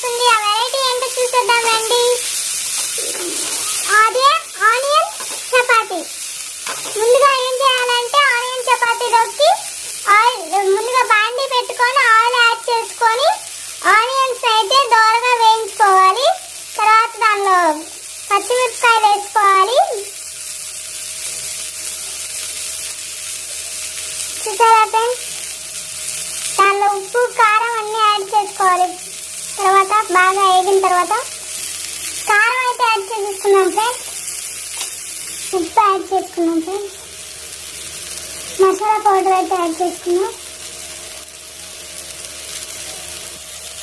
వస్తుంది. ఆ వెరైటీ ఏంటో చూసేద్దాం రండి. ఆనియన్ చపాతీ. ముందుగా ఏం చేయాలంటే ఆనియన్ చపాతీలోకి ముందుగా బాండీ పెట్టుకొని ఆయిల్ యాడ్ చేసుకొని ఆనియన్స్ అయితే దోరగా వేయించుకోవాలి. తర్వాత దానిలో పచ్చిమిరపకాయలు వేసుకోవాలి. చూసారా ఫ్రెండ్స్, దానిలో ఉప్పు కారం అన్నీ యాడ్ చేసుకోవాలి. తర్వాత బాగా వేగిన తర్వాత కారం అయితే యాడ్ చేసుకున్నాం ఫ్రెండ్స్, ఉప్పు యాడ్ చేసుకున్నాం ఫ్రెండ్స్, మసాలా పౌడర్ అయితే యాడ్ చేసుకున్నాం,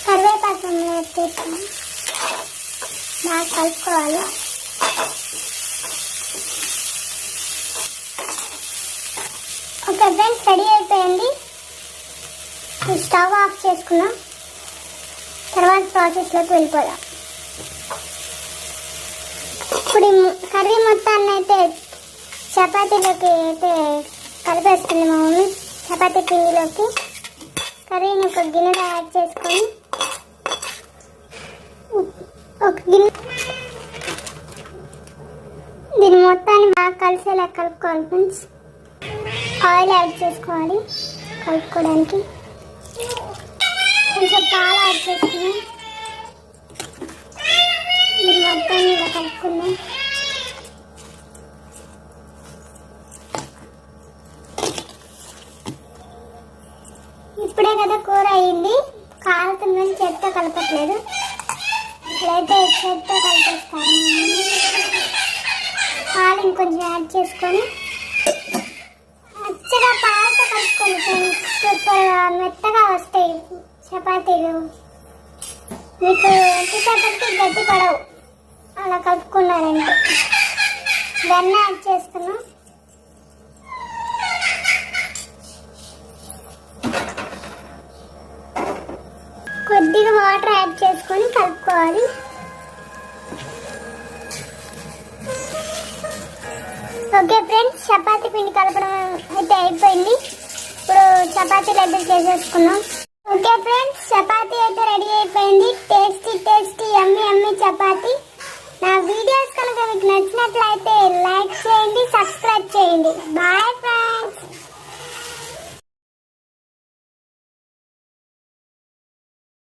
కరివేపాకు యాడ్ చేసుకున్నాం. బాగా కలుపుకోవాలి. ఓకే ఫ్రెండ్స్, రెడీ అయిపోయింది. స్టవ్ ఆఫ్ చేసుకున్నాం. తర్వాత ప్రాసెస్లోకి వెళ్ళిపోదాం. ఇప్పుడు కర్రీ మొత్తాన్ని అయితే చపాతీలోకి అయితే కలిపేస్తుంది మా మమ్మీ. చపాతీ పిండిలోకి కర్రీని ఒక గిన్నెలో యాడ్ చేసుకొని ఒక గిన్నె దీని మొత్తాన్ని బాగా కలిసేలా కలుపుకోవాలి ఫ్రెండ్స్. ఆయిల్ యాడ్ చేసుకోవాలి కలుపుకోవడానికి. కొంచెం పాలు యాడ్ చేసుకున్నాం. దీని మొత్తాన్ని ఇలా కలుపుకున్నాం. ఇప్పుడే కదా కూర అయ్యింది, కారుతుందని చేత్తో కలపట్లేదు. ఇప్పుడైతే చేత్తో కలిపేస్తాను. పాలు ఇంకొంచెం యాడ్ చేసుకొని మంచిగా పాలతో కలుపుకొని ఫ్రెండ్స్, సూపర్గా మెత్తగా వస్తాయి చపాతీలు. మీకు ఎంతసేపటికి గట్టి పడవు అలా కలుపుకున్నారంటే. వెన్న యాడ్ చేస్తున్నాం. కొద్దిగా వాటర్ యాడ్ చేసుకొని కలుపుకోవాలి. ఓకే ఫ్రెండ్స్, చపాతీ పిండి కలపడం అయితే అయిపోయింది. ఇప్పుడు చపాతీలు అయితే చేసేసుకున్నాం. ఓకే ఫ్రెండ్స్, చపాతీ అయితే రెడీ అయిపోయింది. టేస్టీ టేస్టీ యమ్మీ యమ్మీ చపాతీ. నా వీడియోస్ కనుక మీకు నచ్చినట్లయితే లైక్ చేయండి, సబ్స్క్రైబ్ చేయండి. బాయ్.